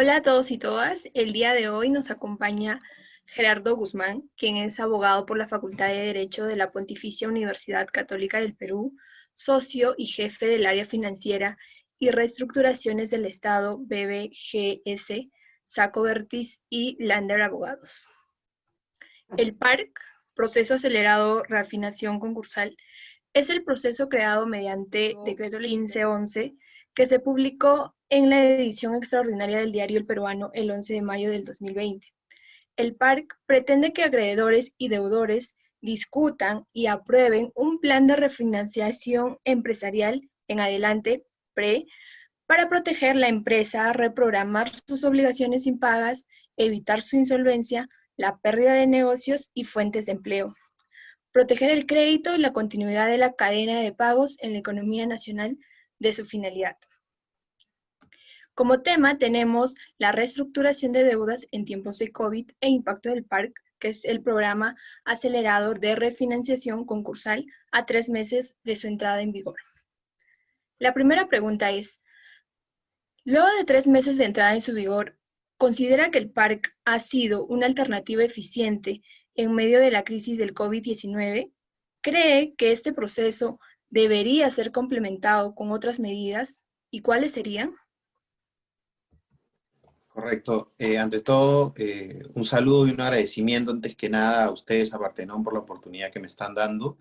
Hola a todos y todas. El día de hoy nos acompaña Gerardo Guzmán, quien es abogado por la Facultad de Derecho de la Pontificia Universidad Católica del Perú, socio y jefe del área financiera y reestructuraciones del Estado BBGS, Saco Vertis y Lander Abogados. El PARC, Proceso Acelerado Reafinación Concursal, es el proceso creado mediante Decreto 1511 que se publicó en la edición extraordinaria del Diario El Peruano el 11 de mayo del 2020. El PARC pretende que acreedores y deudores discutan y aprueben un plan de refinanciación empresarial en adelante, para proteger la empresa, reprogramar sus obligaciones impagas, evitar su insolvencia, la pérdida de negocios y fuentes de empleo. Proteger el crédito y la continuidad de la cadena de pagos en la economía nacional de su finalidad. Como tema tenemos la reestructuración de deudas en tiempos de COVID e impacto del PARC, que es el programa acelerado de refinanciación concursal a 3 meses de su entrada en vigor. La primera pregunta es, luego de 3 meses de entrada en su vigor, ¿considera que el PARC ha sido una alternativa eficiente en medio de la crisis del COVID-19? ¿Cree que este proceso debería ser complementado con otras medidas? ¿Y cuáles serían? Correcto. Ante todo, un saludo y un agradecimiento antes que nada a ustedes, a Partenón, por la oportunidad que me están dando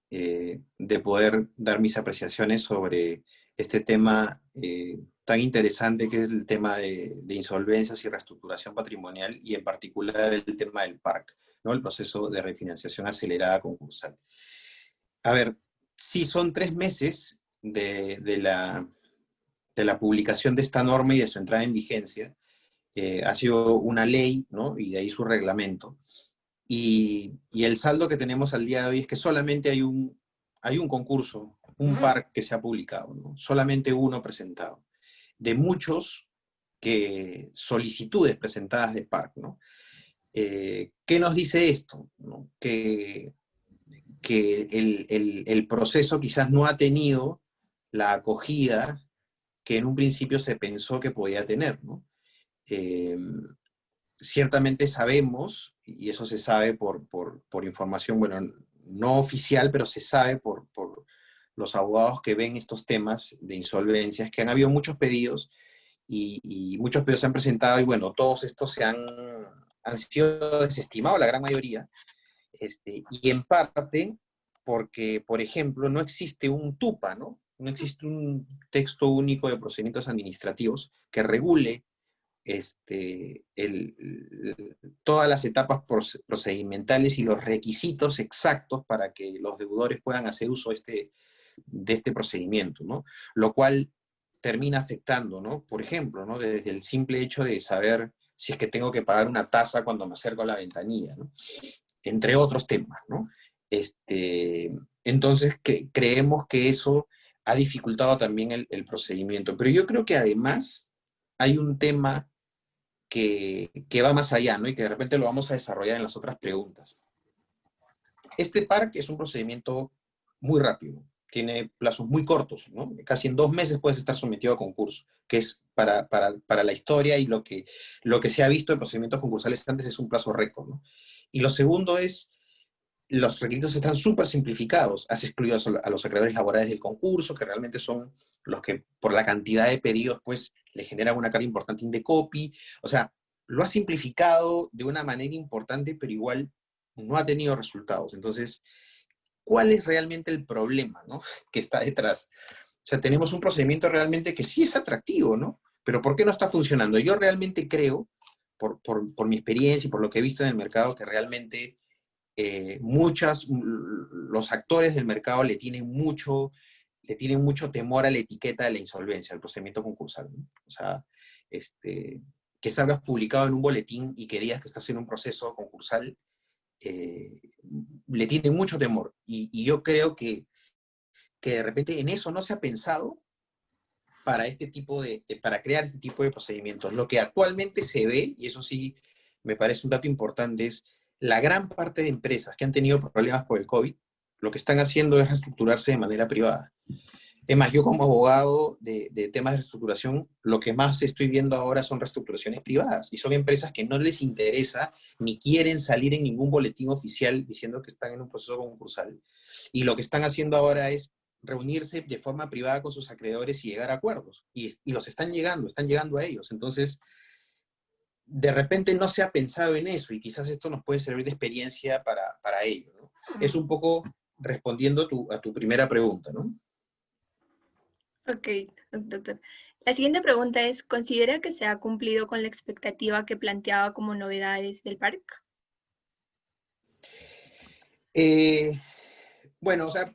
de poder dar mis apreciaciones sobre este tema tan interesante que es el tema de insolvencias y reestructuración patrimonial y en particular el tema del PARC, ¿no? El proceso de refinanciación acelerada concursal. A ver, sí son 3 meses de la publicación de esta norma y de su entrada en vigencia. Ha sido una ley, ¿no? Y de ahí su reglamento. Y el saldo que tenemos al día de hoy es que solamente hay un concurso, un PARC que se ha publicado, ¿no? Solamente uno presentado. De muchos solicitudes presentadas de PARC, ¿no? ¿Qué nos dice esto? ¿No? Que el proceso quizás no ha tenido la acogida que en un principio se pensó que podía tener, ¿no? Ciertamente sabemos, y eso se sabe por información, bueno, no oficial, pero se sabe por los abogados que ven estos temas de insolvencias, que han habido muchos pedidos, y muchos pedidos se han presentado, y bueno, todos estos han sido desestimados, la gran mayoría, y en parte porque, por ejemplo, no existe un TUPA, ¿no? No existe un texto único de procedimientos administrativos que regule todas las etapas procedimentales y los requisitos exactos para que los deudores puedan hacer uso de este procedimiento, ¿no? Lo cual termina afectando, ¿no? Por ejemplo, ¿no? Desde el simple hecho de saber si es que tengo que pagar una tasa cuando me acerco a la ventanilla, ¿no? Entre otros temas, ¿no? Entonces, creemos que eso ha dificultado también el procedimiento. Pero yo creo que además hay un tema que va más allá, ¿no? Y que de repente lo vamos a desarrollar en las otras preguntas. Este PARC es un procedimiento muy rápido, tiene plazos muy cortos, ¿no? Casi en 2 meses puedes estar sometido a concurso, que es para la historia, y lo que se ha visto en procedimientos concursales antes es un plazo récord, ¿no? Y lo segundo es, los requisitos están súper simplificados. Has excluido a los acreedores laborales del concurso, que realmente son los que, por la cantidad de pedidos, pues, le generan una carga importante Indecopi. O sea, lo has simplificado de una manera importante, pero igual no ha tenido resultados. Entonces, ¿cuál es realmente el problema, ¿no? Que está detrás? O sea, tenemos un procedimiento realmente que sí es atractivo, ¿no? Pero ¿por qué no está funcionando? Yo realmente creo, por mi experiencia y por lo que he visto en el mercado, que realmente los actores del mercado le tienen mucho temor a la etiqueta de la insolvencia, al procedimiento concursal, ¿no? O sea, que salgas publicado en un boletín y que digas que estás en un proceso concursal, le tienen mucho temor. Y yo creo que de repente en eso no se ha pensado para para crear este tipo de procedimientos. Lo que actualmente se ve, y eso sí me parece un dato importante, es la gran parte de empresas que han tenido problemas por el COVID, lo que están haciendo es reestructurarse de manera privada. Es más, yo como abogado de temas de reestructuración, lo que más estoy viendo ahora son reestructuraciones privadas y son empresas que no les interesa ni quieren salir en ningún boletín oficial diciendo que están en un proceso concursal. Y lo que están haciendo ahora es reunirse de forma privada con sus acreedores y llegar a acuerdos. Y los están llegando a ellos. Entonces, de repente no se ha pensado en eso y quizás esto nos puede servir de experiencia para ello, ¿no? Es un poco respondiendo a tu primera pregunta, ¿no? Ok, doctor. La siguiente pregunta es, ¿considera que se ha cumplido con la expectativa que planteaba como novedades del parque? Eh, bueno, o sea,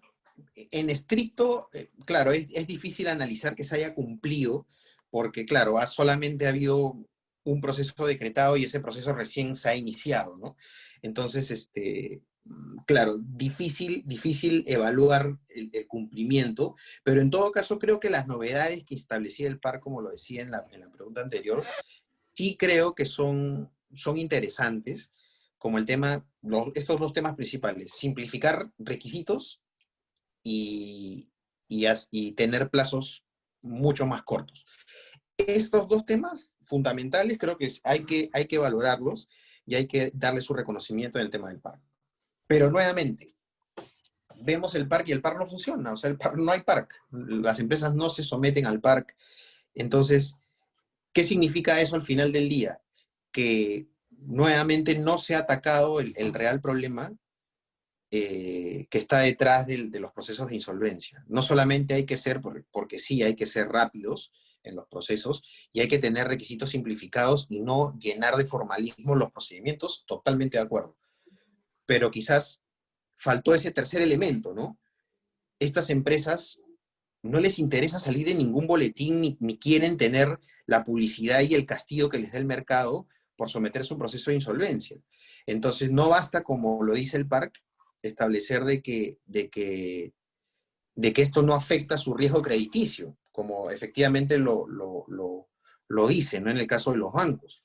en estricto, claro, es difícil analizar que se haya cumplido, porque claro, solamente ha habido un proceso decretado y ese proceso recién se ha iniciado, ¿no? Entonces, claro, difícil evaluar el cumplimiento, pero en todo caso creo que las novedades que establecía el PAR, como lo decía en la pregunta anterior, sí creo que son interesantes, como el tema, estos dos temas principales, simplificar requisitos y, y tener plazos mucho más cortos. Estos dos temas fundamentales creo que hay que valorarlos y hay que darle su reconocimiento en el tema del parque. Pero nuevamente, vemos el parque y el parque no funciona, o sea, no hay parque, las empresas no se someten al parque. Entonces, ¿qué significa eso al final del día? Que nuevamente no se ha atacado el real problema que está detrás de los procesos de insolvencia. No solamente hay que ser, porque sí, hay que ser rápidos en los procesos y hay que tener requisitos simplificados y no llenar de formalismo los procedimientos, totalmente de acuerdo. Pero quizás faltó ese tercer elemento, ¿no? Estas empresas no les interesa salir en ningún boletín ni quieren tener la publicidad y el castigo que les da el mercado por someterse a un proceso de insolvencia. Entonces, no basta, como lo dice el PARC, establecer de que esto no afecta su riesgo crediticio, como efectivamente lo dice, ¿no? En el caso de los bancos.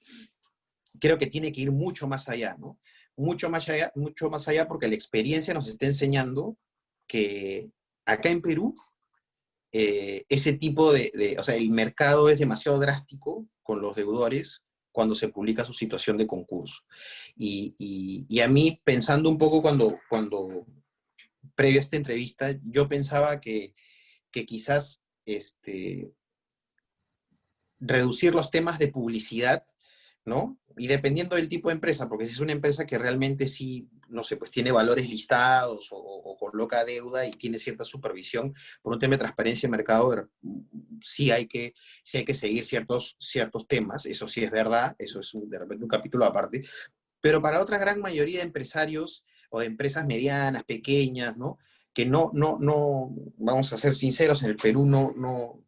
Creo que tiene que ir mucho más allá, ¿no? Mucho más allá porque la experiencia nos está enseñando que acá en Perú ese tipo o sea, el mercado es demasiado drástico con los deudores cuando se publica su situación de concurso. Y a mí, pensando un poco cuando previo a esta entrevista, yo pensaba que quizás reducir los temas de publicidad, ¿no? Y dependiendo del tipo de empresa, porque si es una empresa que realmente sí, no sé, pues tiene valores listados o coloca deuda y tiene cierta supervisión, por un tema de transparencia de mercado, sí hay que seguir ciertos temas, eso sí es verdad, eso es de repente un capítulo aparte, pero para otra gran mayoría de empresarios o de empresas medianas, pequeñas, ¿no? Que no, vamos a ser sinceros, en el Perú no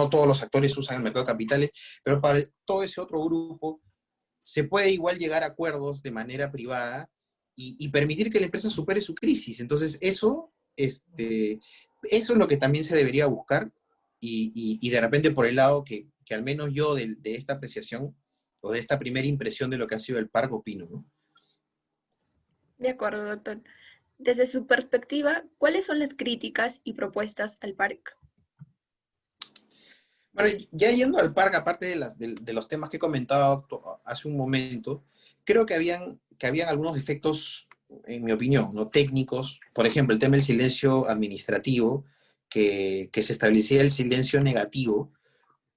todos los actores usan el mercado de capitales, pero para todo ese otro grupo se puede igual llegar a acuerdos de manera privada y permitir que la empresa supere su crisis. Entonces, eso es lo que también se debería buscar y de repente por el lado que al menos yo de esta apreciación o de esta primera impresión de lo que ha sido el parque opino, ¿no? De acuerdo, doctor. Desde su perspectiva, ¿cuáles son las críticas y propuestas al parque? Bueno, ya yendo al parque, aparte de los temas que he comentado hace un momento, creo que habían algunos defectos, en mi opinión, ¿no? Técnicos. Por ejemplo, el tema del silencio administrativo, que se establecía el silencio negativo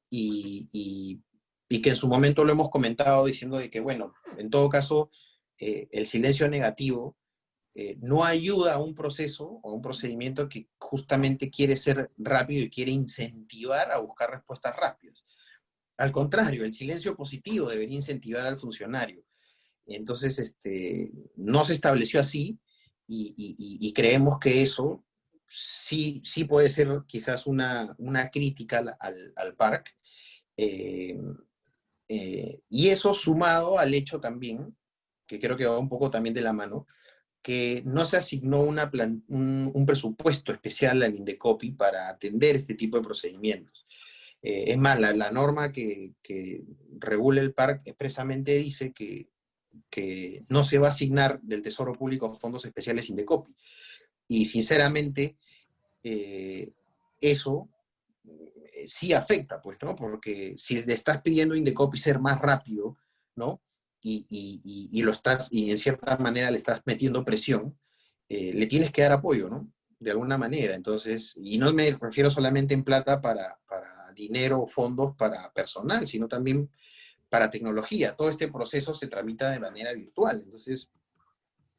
y que en su momento lo hemos comentado diciendo de que, bueno, en todo caso, el silencio negativo no ayuda a un proceso o a un procedimiento que justamente quiere ser rápido y quiere incentivar a buscar respuestas rápidas. Al contrario, el silencio positivo debería incentivar al funcionario. Entonces, no se estableció así y creemos que eso sí puede ser quizás una crítica al PARC. Eh, y eso sumado al hecho también, que creo que va un poco también de la mano, que no se asignó un presupuesto especial al Indecopi para atender este tipo de procedimientos. Es más, la norma que regula el PARC expresamente dice que no se va a asignar del Tesoro Público fondos especiales Indecopi. Y sinceramente, eh, eso sí afecta, pues, ¿no? Porque si le estás pidiendo a Indecopi ser más rápido, ¿no? Y lo estás, y en cierta manera le estás metiendo presión, le tienes que dar apoyo, ¿no? De alguna manera. Entonces, y no me refiero solamente en plata para dinero o fondos para personal, sino también para tecnología. Todo este proceso se tramita de manera virtual. Entonces,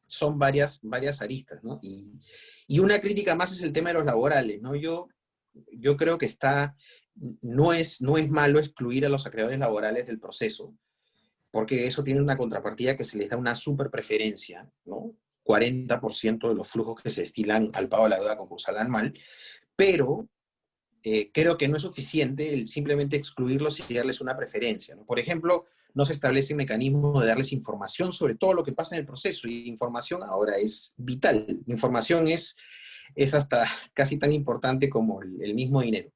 son varias aristas, ¿no? Y una crítica más es el tema de los laborales, ¿no? Yo creo que no es malo excluir a los acreedores laborales del proceso, porque eso tiene una contrapartida que se les da una super preferencia, ¿no? 40% de los flujos que se destilan al pago de la deuda concursal anual, pero creo que no es suficiente el simplemente excluirlos y darles una preferencia, ¿no? Por ejemplo, no se establece un mecanismo de darles información sobre todo lo que pasa en el proceso, y información ahora es vital. Información es hasta casi tan importante como el mismo dinero.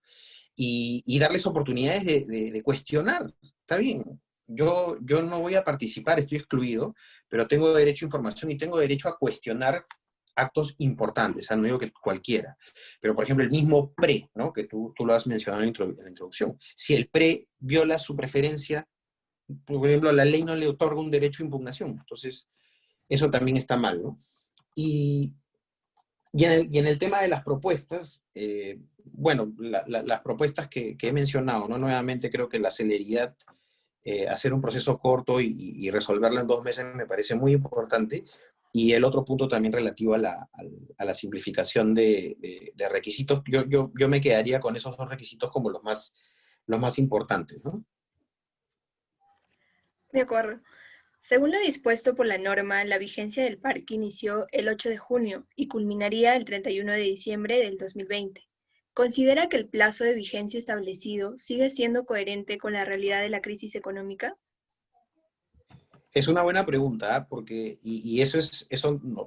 Y darles oportunidades de cuestionar. Está bien, yo no voy a participar, estoy excluido, pero tengo derecho a información y tengo derecho a cuestionar actos importantes, no digo que cualquiera, pero por ejemplo el mismo PRE, ¿no? Que tú lo has mencionado en la introducción. Si el PRE viola su preferencia, por ejemplo, la ley no le otorga un derecho a impugnación, entonces eso también está mal, ¿no? Y, y en el tema de las propuestas, bueno, las propuestas que he mencionado, ¿no? Nuevamente creo que la celeridad, hacer un proceso corto y resolverlo en 2 meses me parece muy importante. Y el otro punto también relativo a la simplificación de requisitos, yo me quedaría con esos 2 requisitos como los más importantes, ¿no? De acuerdo. Según lo dispuesto por la norma, la vigencia del parque inició el 8 de junio y culminaría el 31 de diciembre del 2020. ¿Considera que el plazo de vigencia establecido sigue siendo coherente con la realidad de la crisis económica? Es una buena pregunta, ¿ah? Porque, y eso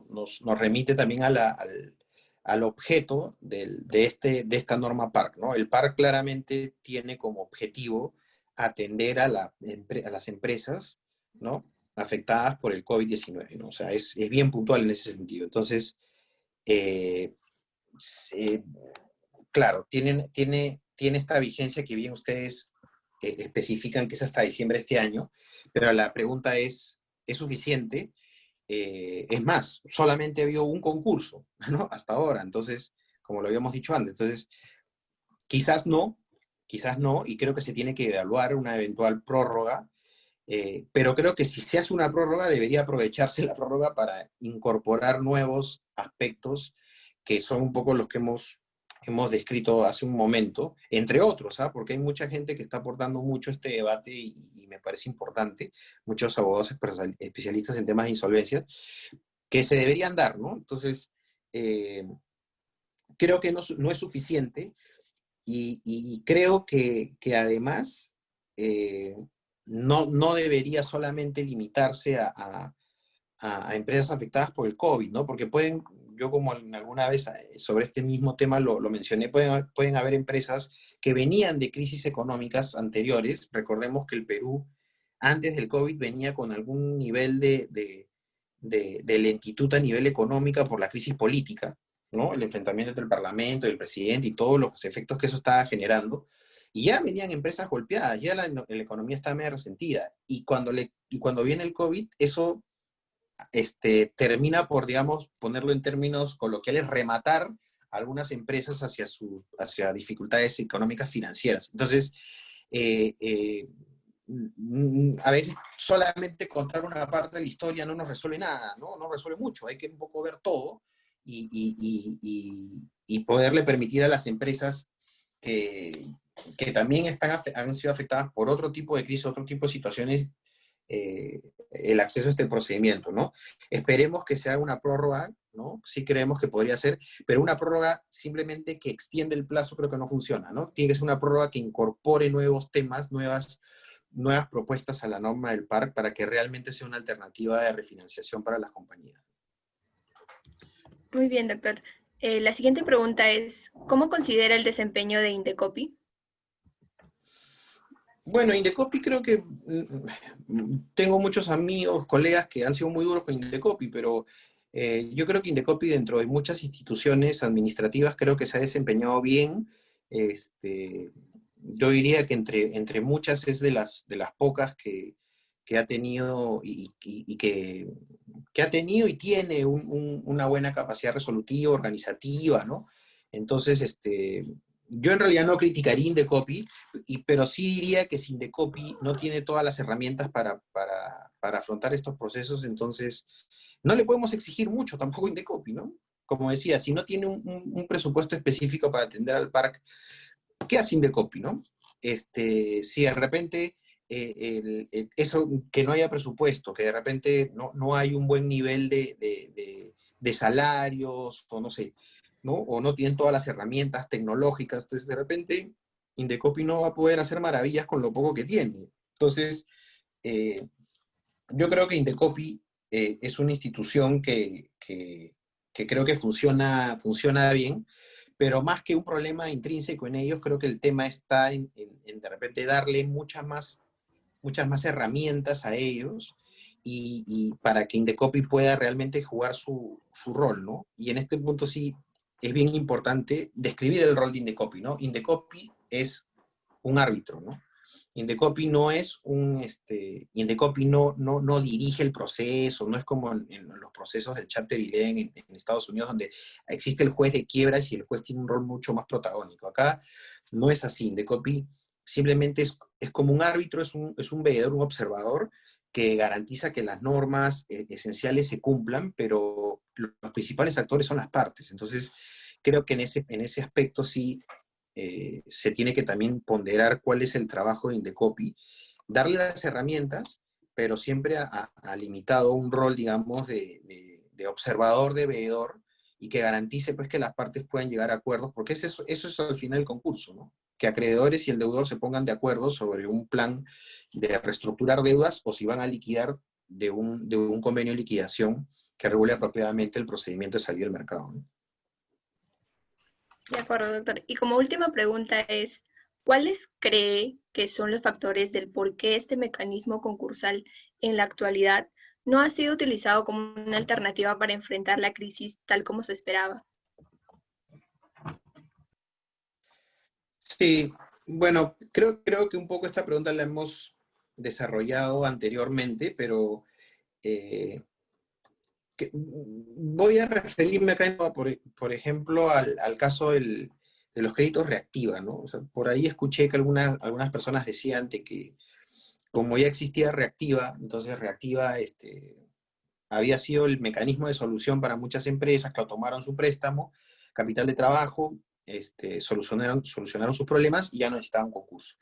nos remite también al objeto de esta norma PARC, ¿no? El PARC claramente tiene como objetivo atender a las empresas, ¿no? Afectadas por el COVID-19, ¿no? O sea, es bien puntual en ese sentido. Entonces, eh, se- claro, tiene esta vigencia que bien ustedes especifican que es hasta diciembre de este año, pero la pregunta ¿es suficiente? Es más, solamente ha habido un concurso, ¿no? Hasta ahora, entonces, como lo habíamos dicho antes, entonces, quizás no, y creo que se tiene que evaluar una eventual prórroga, pero creo que si se hace una prórroga, debería aprovecharse la prórroga para incorporar nuevos aspectos que son un poco los que hemos descrito hace un momento, entre otros, ¿ah? Porque hay mucha gente que está aportando mucho a este debate y me parece importante, muchos abogados especialistas en temas de insolvencia, que se deberían dar, ¿no? Entonces, eh, creo que no es suficiente y creo que además eh, no debería solamente limitarse a empresas afectadas por el COVID, ¿no? Porque yo como alguna vez sobre este mismo tema lo mencioné, pueden haber empresas que venían de crisis económicas anteriores. Recordemos que el Perú, antes del COVID, venía con algún nivel de lentitud a nivel económica por la crisis política, ¿no? El enfrentamiento entre el Parlamento y el presidente y todos los efectos que eso estaba generando. Y ya venían empresas golpeadas, ya la economía estaba medio resentida. Y cuando viene el COVID, eso termina por, digamos, ponerlo en términos coloquiales, rematar algunas empresas hacia dificultades económicas financieras. Entonces, eh, eh, a veces solamente contar una parte de la historia no nos resuelve nada, ¿no? No resuelve mucho, hay que un poco ver todo y poderle permitir a las empresas que, que también han sido afectadas por otro tipo de crisis, otro tipo de situaciones, el acceso a este procedimiento, ¿no? Esperemos que sea una prórroga, ¿no? Sí creemos que podría ser, pero una prórroga simplemente que extiende el plazo creo que no funciona, ¿no? Tiene que ser una prórroga que incorpore nuevos temas, nuevas propuestas a la norma del PARC para que realmente sea una alternativa de refinanciación para las compañías. Muy bien, doctor. La siguiente pregunta es, ¿cómo considera el desempeño de Indecopi? Bueno, Indecopi creo que tengo muchos amigos, colegas que han sido muy duros con Indecopi, pero yo creo que Indecopi dentro de muchas instituciones administrativas creo que se ha desempeñado bien Yo diría que entre muchas es de las pocas que ha tenido y que ha tenido y tiene una buena capacidad resolutiva, organizativa, ¿no? Entonces, yo en realidad no criticaría Indecopy, pero sí diría que si Indecopy no tiene todas las herramientas para afrontar estos procesos, entonces no le podemos exigir mucho tampoco a Indecopy, ¿no? Como decía, si no tiene un presupuesto específico para atender al parque, ¿qué hace Indecopy, no? Si de repente eso, que no haya presupuesto, que de repente no hay un buen nivel de salarios, o no sé, ¿no? O no tienen todas las herramientas tecnológicas, entonces de repente Indecopy no va a poder hacer maravillas con lo poco que tiene. Entonces, eh, yo creo que Indecopy es una institución que creo que funciona bien, pero más que un problema intrínseco en ellos, creo que el tema está en de repente darle muchas más herramientas a ellos y para que Indecopy pueda realmente jugar su rol, ¿no? Y en este punto sí es bien importante describir el rol de Indecopy, ¿no? Indecopy es un árbitro, ¿no? Indecopy no dirige el proceso, no es como en los procesos del Chapter 11 en Estados Unidos, donde existe el juez de quiebras y el juez tiene un rol mucho más protagónico. Acá no es así. Indecopy simplemente es como un árbitro, es un veedor, un observador que garantiza que las normas esenciales se cumplan, pero los principales actores son las partes. Entonces, creo que en ese aspecto sí se tiene que también ponderar cuál es el trabajo de Indecopy, darle las herramientas, pero siempre ha limitado un rol, digamos, de observador, de veedor, y que garantice pues, que las partes puedan llegar a acuerdos, porque eso es al final el concurso, ¿no? Que acreedores y el deudor se pongan de acuerdo sobre un plan de reestructurar deudas o si van a liquidar de un convenio de liquidación que regule apropiadamente el procedimiento de salir del mercado, ¿no? De acuerdo, doctor. Y como última pregunta es, ¿cuáles cree que son los factores del por qué este mecanismo concursal en la actualidad no ha sido utilizado como una alternativa para enfrentar la crisis tal como se esperaba? Sí, bueno, creo que un poco esta pregunta la hemos desarrollado anteriormente, pero eh, voy a referirme acá, por ejemplo, al caso de los créditos reactiva, ¿no? O sea, por ahí escuché que algunas personas decían de que como ya existía reactiva, entonces reactiva había sido el mecanismo de solución para muchas empresas que tomaron su préstamo, capital de trabajo, solucionaron sus problemas y ya no necesitaban concurso.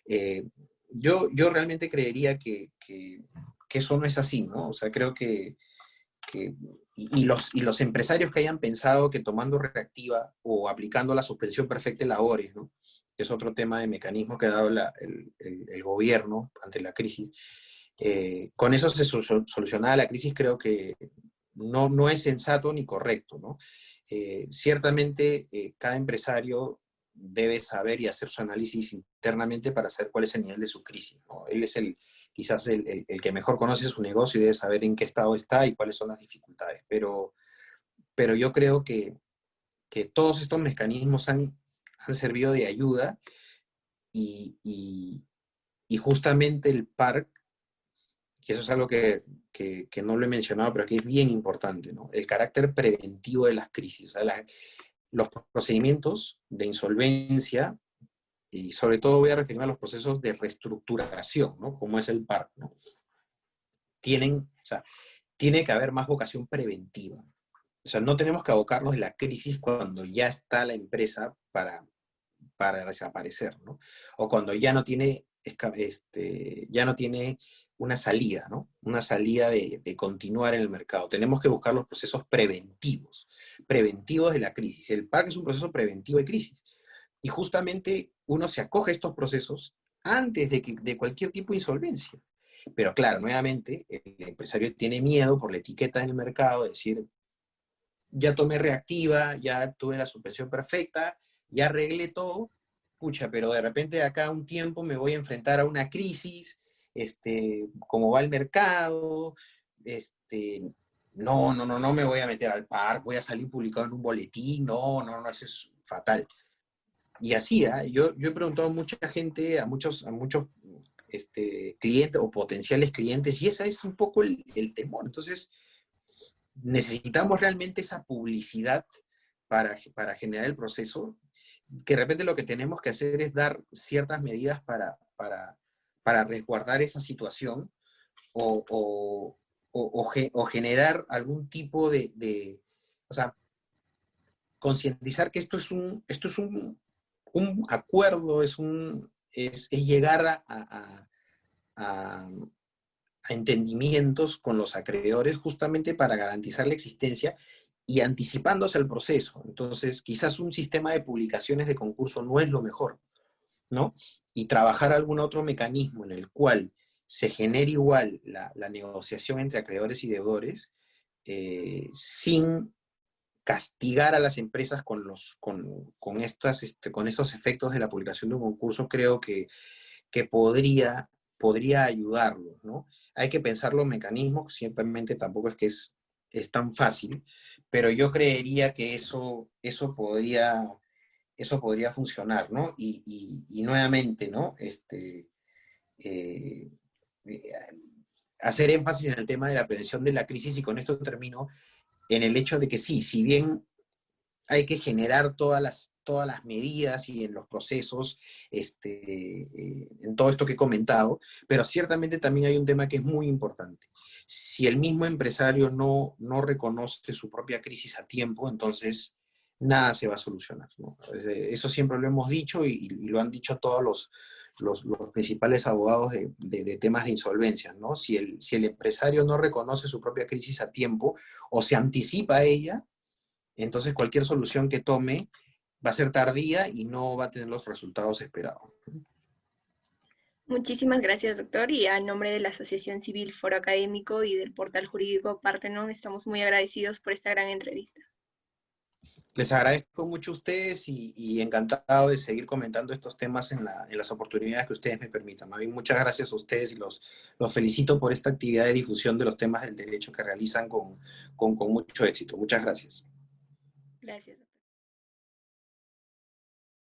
Eh, yo realmente creería que eso no es así, ¿no? O sea, creo que y los empresarios que hayan pensado que tomando reactiva o aplicando la suspensión perfecta de labores, ¿no? Que es otro tema de mecanismo que ha dado el gobierno ante la crisis, con eso se solucionaba la crisis, creo que no es sensato ni correcto, ¿no? Ciertamente, cada empresario debe saber y hacer su análisis internamente para saber cuál es el nivel de su crisis, ¿no? Él es quizás el que mejor conoce su negocio y debe saber en qué estado está y cuáles son las dificultades. Pero yo creo que todos estos mecanismos han servido de ayuda y justamente el PARC, que eso es algo que no lo he mencionado, pero que es bien importante, ¿no? El carácter preventivo de las crisis. O sea, los procedimientos de insolvencia, y sobre todo voy a referirme a los procesos de reestructuración, ¿no? Como es el PARC, ¿no? O sea, tiene que haber más vocación preventiva. O sea, no tenemos que abocarnos de la crisis cuando ya está la empresa para desaparecer, ¿no? O cuando ya no tiene una salida, ¿no? Una salida de continuar en el mercado. Tenemos que buscar los procesos preventivos de la crisis. El PARC es un proceso preventivo de crisis. Y justamente uno se acoge a estos procesos antes de cualquier tipo de insolvencia. Pero claro, nuevamente, el empresario tiene miedo por la etiqueta en el mercado, de decir, ya tomé reactiva, ya tuve la suspensión perfecta, ya arreglé todo, pucha, pero de repente de acá a un tiempo me voy a enfrentar a una crisis, cómo va el mercado, no me voy a meter al par, voy a salir publicado en un boletín, no, eso es fatal. Y así, ¿ah? Yo he preguntado a mucha gente, a muchos clientes o potenciales clientes, y ese es un poco el temor. Entonces, necesitamos realmente esa publicidad para generar el proceso, que de repente lo que tenemos que hacer es dar ciertas medidas para resguardar esa situación o, o generar algún tipo o sea, concientizar que esto es un acuerdo, es llegar a a entendimientos con los acreedores justamente para garantizar la existencia y anticipándose al proceso. Entonces, quizás un sistema de publicaciones de concurso no es lo mejor, ¿no? Y trabajar algún otro mecanismo en el cual se genere igual la negociación entre acreedores y deudores, sin castigar a las empresas con estos efectos de la publicación de un concurso, creo que podría ayudarlos, ¿no? Hay que pensar los mecanismos, ciertamente tampoco es que es tan fácil, pero yo creería que eso podría funcionar, ¿no? Y nuevamente, ¿no? Eh, eh, hacer énfasis en el tema de la prevención de la crisis, y con esto termino, en el hecho de que sí, si bien hay que generar todas las medidas y en los procesos, en todo esto que he comentado, pero ciertamente también hay un tema que es muy importante. Si el mismo empresario no reconoce su propia crisis a tiempo, entonces nada se va a solucionar, ¿no? Eso siempre lo hemos dicho y lo han dicho todos los principales abogados de temas de insolvencia, ¿no? Si el empresario no reconoce su propia crisis a tiempo o se anticipa a ella, entonces cualquier solución que tome va a ser tardía y no va a tener los resultados esperados. Muchísimas gracias, doctor. Y a nombre de la Asociación Civil Foro Académico y del portal jurídico Partenon, estamos muy agradecidos por esta gran entrevista. Les agradezco mucho a ustedes y encantado de seguir comentando estos temas en las oportunidades que ustedes me permitan. Más bien, muchas gracias a ustedes y los felicito por esta actividad de difusión de los temas del derecho que realizan con mucho éxito. Muchas gracias. Gracias.